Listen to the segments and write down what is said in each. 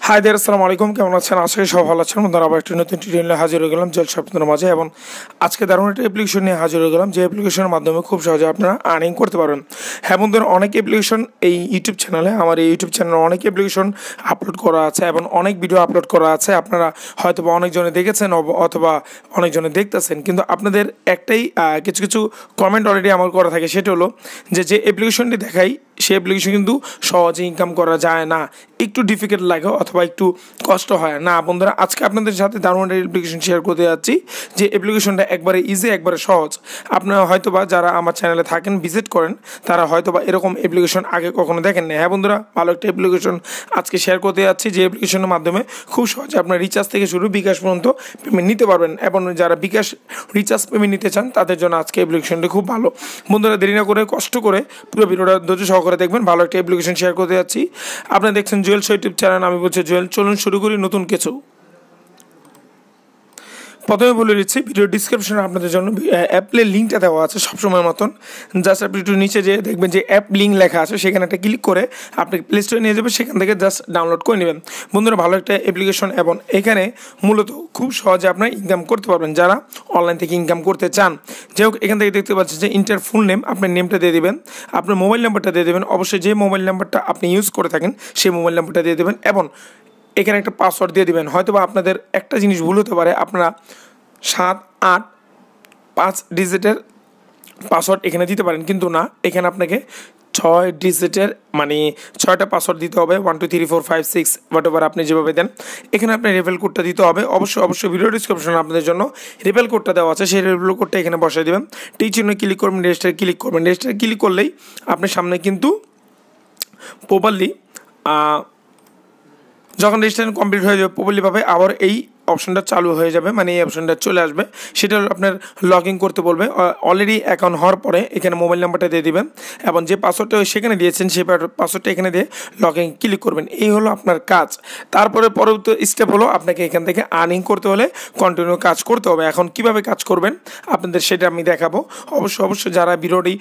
Hi there, আসসালামু আলাইকুম। কেমন আছেন? আশা করি সব ভালো আছেন। বন্ধুরা, আবার একটা নতুন টিউটোরিয়ালে হাজির হয়ে গেলাম জলসা আপনাদের মাঝে, এবং আজকে দারুণ একটা অ্যাপ্লিকেশন নিয়ে হাজির হয়ে গেলাম, যে অ্যাপ্লিকেশনের মাধ্যমে খুব সহজে আপনারা আর্নিং করতে পারবেন। হ্যাঁ বন্ধুরা, অনেক অ্যাপ্লিকেশন এই ইউটিউব চ্যানেলে, আমার এই ইউটিউব চ্যানেলে অনেক অ্যাপ্লিকেশন আপলোড করা আছে এবং অনেক ভিডিও আপলোড করা আছে। আপনারা হয়তো বা অনেকজনে দেখেছেন অথবা অনেকজনে দেখতেছেন, কিন্তু আপনাদের একটাই কিছু কিছু কমেন্ট অলরেডি আমার করা থাকে। সেটা হলো যে অ্যাপ্লিকেশনটি দেখাই সেই অ্যাপ্লিকেশন কিন্তু সহজে ইনকাম করা যায় না, একটু ডিফিকাল্ট লাগে অথবা একটু কষ্ট হয় না। বন্ধুরা, আজকে আপনাদের সাথে দারুণ একটা অ্যাপ্লিকেশন শেয়ার করতে যাচ্ছি, যে অ্যাপ্লিকেশনটা একবারে ইজি, একবারে সহজ। আপনারা হয়তোবা যারা আমার চ্যানেলে থাকেন, ভিজিট করেন, তারা হয়তোবা এরকম অ্যাপ্লিকেশন আগে কখনো দেখেন না। হ্যাঁ বন্ধুরা, ভালো একটা অ্যাপ্লিকেশন আজকে শেয়ার করতে যাচ্ছি, যে অ্যাপ্লিকেশনের মাধ্যমে খুব সহজে আপনার রিচার্জ থেকে শুরু বিকাশ পর্যন্ত পেমেন্ট নিতে পারবেন। এবং যারা বিকাশ রিচার্জ পেমেন্ট নিতে চান, তাদের জন্য আজকে অ্যাপ্লিকেশনটি খুব ভালো। বন্ধুরা, দেরি না করে কষ্ট করে পুরো ভিডিওটা ধৈর্য সহকারে দেখবেন। ভালো একটা অ্যাপ্লিকেশন শেয়ার করতে যাচ্ছি। আপনারা দেখছেন জুয়েল ইউটিউব চ্যানেল, আমি বলছি জুয়েল। চলুন শুরু করি নতুন কিছু। প্রথমে বলে দিচ্ছি, ভিডিও ডিসক্রিপশনে আপনাদের জন্য অ্যাপের লিঙ্কটা দেওয়া আছে সবসময় মতন। জাস্ট আপনি একটু নিচে যে দেখবেন যে অ্যাপ লিঙ্ক লেখা আছে, সেখানে একটা ক্লিক করে আপনি প্লে স্টোরে নিয়ে যাবেন, সেখান থেকে জাস্ট ডাউনলোড করে নেবেন। বন্ধুরা, ভালো একটা অ্যাপ্লিকেশন, এবং এখানে মূলত খুব সহজে আপনারা ইনকাম করতে পারবেন যারা অনলাইন থেকে ইনকাম করতে চান। যাই হোক, এখান থেকে দেখতে পাচ্ছেন যে ইন্টার ফুল নেম, আপনার নেমটা দিয়ে দেবেন, আপনার মোবাইল নাম্বারটা দিয়ে দেবেন। অবশ্যই যে মোবাইল নাম্বারটা আপনি ইউজ করে থাকেন সেই মোবাইল নাম্বারটা দিয়ে দেবেন, এবং এখানে একটা পাসওয়ার্ড দিয়ে দেবেন। হয়তো বা আপনাদের একটা জিনিস ভুল হতে পারে, আপনারা 7-8-5 ডিজিটের পাসওয়ার্ড এখানে দিতে পারেন, কিন্তু না, এখানে আপনাকে 6 ডিজিটের মানে 6টা পাসওয়ার্ড দিতে হবে। 1 2 3 4 5 6 হোয়াট এভার আপনি যেভাবে দেন, এখানে আপনি রেফারেল কোডটা দিতে হবে। অবশ্যই ভিডিও ডিসক্রিপশনে আপনাদের জন্য রেফারেল কোডটা দেওয়া আছে, সেই রেফারেল কোডটা এখানে বসাই দেবেন। টিক চিহ্নে ক্লিক করবেন, রেজিস্টারে ক্লিক করবেন। রেজিস্টারে ক্লিক করলেই আপনার সামনে কিন্তু প্রপারলি যখন রেজিস্ট্রেশন কমপ্লিট হয়ে যাবে, প্রপারলিভাবে আবার এই অপশনটা চালু হয়ে যাবে, মানে এই অপশনটা চলে আসবে। সেটা আপনার লগ ইন করতে বলবে। অলরেডি অ্যাকাউন্ট হওয়ার পরে এখানে মোবাইল নাম্বারটা দিয়ে দিবেন, এবং যে পাসওয়ার্ডটা সেখানে দিয়েছেন সেই পাসওয়ার্ডটা এখানে দিয়ে লগ ইন ক্লিক করবেন। এই হলো আপনার কাজ। তারপরে পরবর্তী স্টেপ হলো আপনাকে এখান থেকে আর্নিং করতে হলে কন্টিনিউ কাজ করতে হবে। এখন কিভাবে কাজ করবেন আপনাদের সেটা আমি দেখাবো। অবশ্যই যারা ভিডিওটি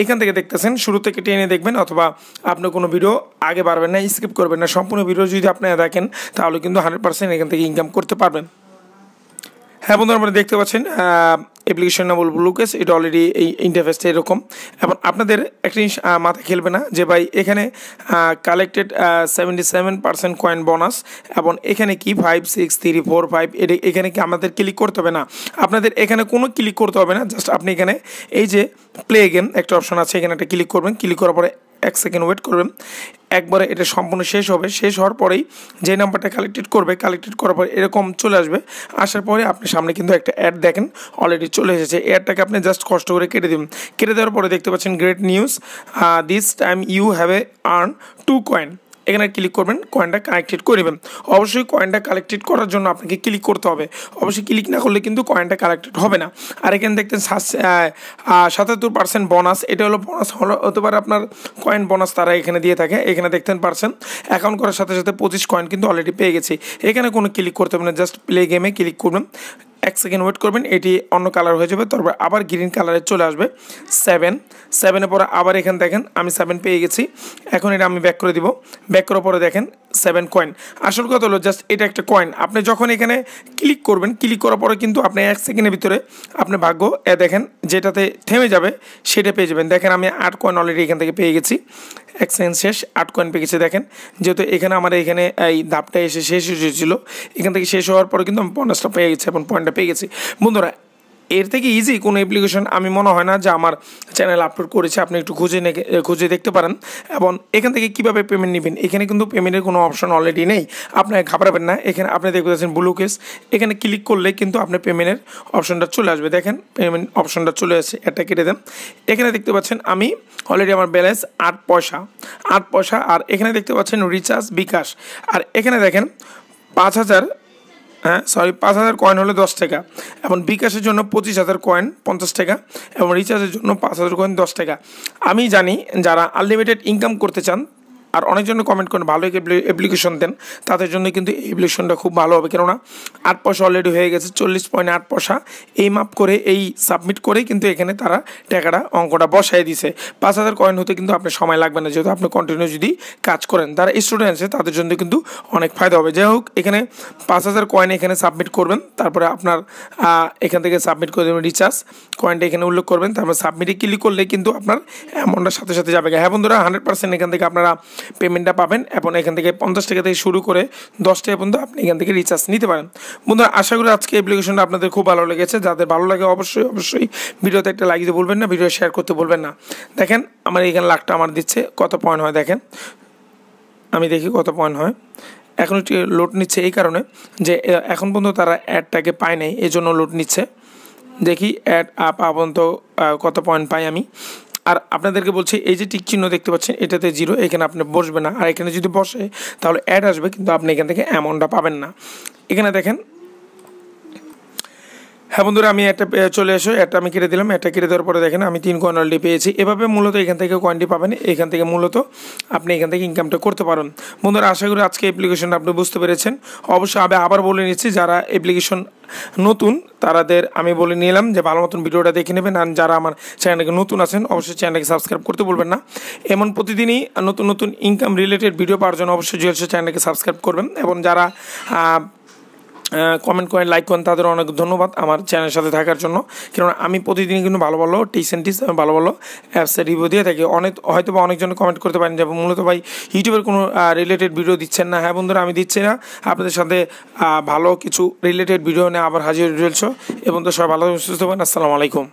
এখান থেকে দেখতেছেন, শুরু থেকে টেনে দেখবেন, অথবা আপনি কোনো ভিডিও আগে পারবেন না, স্কিপ করবেন না। সম্পূর্ণ ভিডিও যদি আপনারা দেখেন, তাহলে কিন্তু 100% এখান থেকে ইনকাম করতে পারবেন। হ্যাঁ বন্ধুরা, আপনারা দেখতে পাচ্ছেন অ্যাপ্লিকেশন নাম ব্লুকেশ। এটা অলরেডি এই ইন্টারফেসটা এরকম। এবং আপনাদের একটা জিনিস মাথা খেলবে না যে ভাই এখানে কালেক্টেড 77% কয়েন বোনাস, এবং এখানে কি 5 6 3 4 5 এখানে কি আমাদের ক্লিক করতে হবে না। আপনাদের এখানে কোনো ক্লিক করতে হবে না। জাস্ট আপনি এখানে এই যে প্লে গেম একটা অপশন আছে, এখানে একটা ক্লিক করবেন। ক্লিক করার পরে 1 সেকেন্ড ওয়েট করবেন। একবারে এটা সম্পূর্ণ শেষ হবে। শেষ হওয়ার পরেই যে নাম্বারটা কালেক্টেড করার পরে এরকম চলে আসবে। আসার পরে আপনি সামনে কিন্তু একটা অ্যাড দেখেন অলরেডি চলে এসেছে। অ্যাডটাকে আপনি জাস্ট কষ্ট করে কেটে দিন। কেটে দেওয়ার পরে দেখতে পাচ্ছেন great news, this time you have earn 2 কয়েন। এখানে ক্লিক করবেন, কয়েনটা কালেক্টেড করে নেবেন। অবশ্যই কয়েনটা কালেক্টেড করার জন্য আপনাকে ক্লিক করতে হবে। অবশ্যই ক্লিক না করলে কিন্তু কয়েনটা কালেক্টেড হবে না। আর এখানে দেখতেন 77% বোনাস। এটা হলো বোনাস, হতে পারে আপনার কয়েন বোনাস তারা এখানে দিয়ে থাকে। এখানে দেখতেন পারছেন অ্যাকাউন্ট করার সাথে সাথে 25 কয়েন কিন্তু অলরেডি পেয়ে গেছি। এখানে কোনো ক্লিক করতে হবে না, জাস্ট প্লে গেমে ক্লিক করবেন। 1 সেকেন্ড ওয়েট করবেন, এটি অন্য কালার হয়ে যাবে। তারপর আবার গ্রিন কালারে চলে আসবে 7 পরে আবার এখানে দেখেন আমি 7 পেয়ে গেছি। এখন এটা আমি ব্যাক করে দিব। ব্যাক করার পরে দেখেন 7 কয়েন। আসল কথা হলো জাস্ট এটা একটা কয়েন। আপনি যখন এখানে ক্লিক করবেন, ক্লিক করার পরে কিন্তু আপনি 1 সেকেন্ডের ভিতরে আপনি ভাগ্য দেখেন যেটাতে থেমে যাবে সেটা পেয়ে যাবেন। দেখেন আমি 8 কয়েন অলরেডি এখান থেকে পেয়ে গেছি। 1 সেকেন্ড শেষ, 8 কয়েন পেয়ে গেছি। দেখেন যেহেতু এখানে আমার এখানে এই ধাপটা এসে শেষ হয়েছিল, এখান থেকে শেষ হওয়ার পরে কিন্তু আমি বোনাসটা পেয়ে গেছি এবং পয়েন্টটা পেয়ে গেছি। বন্ধুরা, এর থেকে ইজি কোনো অ্যাপ্লিকেশন আমি মনে হয় না যে আমার চ্যানেল আপলোড করেছে। আপনি একটু খুঁজে দেখতে পারেন। এবং এখান থেকে কীভাবে পেমেন্ট নেবেন, এখানে কিন্তু পেমেন্টের কোনো অপশন অলরেডি নেই। আপনার ঘাবড়াবেন না। এখানে আপনি দেখতে পাচ্ছেন ব্লুকেশ, এখানে ক্লিক করলে কিন্তু আপনার পেমেন্টের অপশনটা চলে আসবে। দেখেন পেমেন্ট অপশনটা চলে আসছে, এটা কেটে দেন। এখানে দেখতে পাচ্ছেন আমি অলরেডি আমার ব্যালেন্স 8 পয়সা। আর এখানে দেখতে পাচ্ছেন রিচার্জ বিকাশ। আর এখানে দেখেন 5000 5,000 কয়েন হলো 10 টাকা, এবং বিকাশের জন্য 25,000 কয়েন 50 টাকা, এবং রিচার্জের জন্য 5,000 কয়েন 10 টাকা। আমি জানি যারা আনলিমিটেড ইনকাম করতে চান আর অনেকজন কমেন্ট করেন ভালো অ্যাপ্লিকেশন দেন, তাদের জন্য কিন্তু এই অ্যাপ্লিকেশনটা খুব ভালো হবে, কেননা 8 পয়সা অলরেডি হয়ে গেছে, 40.8 পয়সা এই মাপ করে এই সাবমিট করে কিন্তু এখানে তারা টাকাটা অঙ্কটা বসাই দিছে। 5,000 কয়েন হতে কিন্তু আপনার সময় লাগবে না, যেহেতু আপনি কন্টিনিউ যদি কাজ করেন। যারা স্টুডেন্ট আছে তাদের জন্য কিন্তু অনেক ফায়দা হবে। যাই হোক, এখানে 5,000 কয়েন এখানে সাবমিট করবেন, তারপরে আপনার এখান থেকে সাবমিট করে দেবেন রিচার্জ কয়েনটা এখানে উল্লেখ করবেন, তারপর সাবমিটে ক্লিক করলে কিন্তু আপনার অ্যামাউন্টটা সাথে সাথে যাবে। হ্যাঁ বন্ধুরা, 100% এখান থেকে আপনারা পেমেন্টটা পাবেন এবং এখান থেকে 50 টাকা থেকে শুরু করে 10 টাকা পর্যন্ত আপনি এখান থেকে রিচার্জ নিতে পারেন। বন্ধুরা, আশা করি আজকে অ্যাপ্লিকেশনটা আপনাদের খুব ভালো লেগেছে। যাদের ভালো লাগে অবশ্যই ভিডিওতে একটা লাইক দিতে বলবেন না, ভিডিও শেয়ার করতে বলবেন না। দেখেন আমার এখানে লাখটা আমার দিচ্ছে, কত পয়েন্ট হয় দেখেন, আমি দেখি কত পয়েন্ট হয়। এখন একটু লোড নিচ্ছে এই কারণে যে এখন পর্যন্ত তারা অ্যাডটাকে পায় নাই, এই জন্য লোড নিচ্ছে। দেখি অ্যাড পর্যন্ত কত পয়েন্ট পাই আমি। আর আপনাদেরকে বলছি, এই যে টিক চিহ্ন দেখতে পাচ্ছেন এটাতে 0, এখানে আপনি বসবে না। আর এখানে যদি বসে তাহলে অ্যাড আসবে, কিন্তু আপনি এখান থেকে অ্যামাউন্টটা পাবেন না। এখানে দেখেন, হ্যাঁ বন্ধুরা, আমি একটা চলে এসো, একটা আমি কেটে দিলাম। একটা কেটে দেওয়ার পরে দেখেন আমি 3 কয়েন অলরেডি পেয়েছি। এভাবে মূলত এখান থেকে কয়েনটি পাবেন, এখান থেকে মূলত আপনি এখান থেকে ইনকামটা করতে পারেন। বন্ধুরা, আশা করি আজকে অ্যাপ্লিকেশনটা আপনি বুঝতে পেরেছেন। অবশ্যই আমি আবার বলে নিচ্ছি, যারা অ্যাপ্লিকেশন নতুন তাদের আমি বলে নিলাম যে ভালো মতন ভিডিওটা দেখে নেবেন। আর যারা আমার চ্যানেলকে নতুন আছেন অবশ্যই চ্যানেলকে সাবস্ক্রাইব করতে বলবেন না। এমন প্রতিদিনই নতুন ইনকাম রিলেটেড ভিডিও পাওয়ার জন্য অবশ্যই চ্যানেলকে সাবস্ক্রাইব করবেন। এবং যারা কমেন্ট করেন, লাইক করেন, তাদের অনেক ধন্যবাদ আমার চ্যানেলের সাথে থাকার জন্য। কেননা আমি প্রতিদিন কিন্তু ভালো ভালো অ্যাপসের রিভিউ দিয়ে থাকি। হয়তো বা অনেকজন কমেন্ট করতে পারেন যে মূলত ভাই ইউটিউবের কোনো রিলেটেড ভিডিও দিচ্ছেন না। হ্যাঁ বন্ধুরা, আমি দিচ্ছি না, আপনাদের সাথে ভালো কিছু রিলেটেড ভিডিও নিয়ে আবার হাজির হয়েছ। এবং তো সবাই ভালো সুস্থ হবেন। আসসালামু আলাইকুম।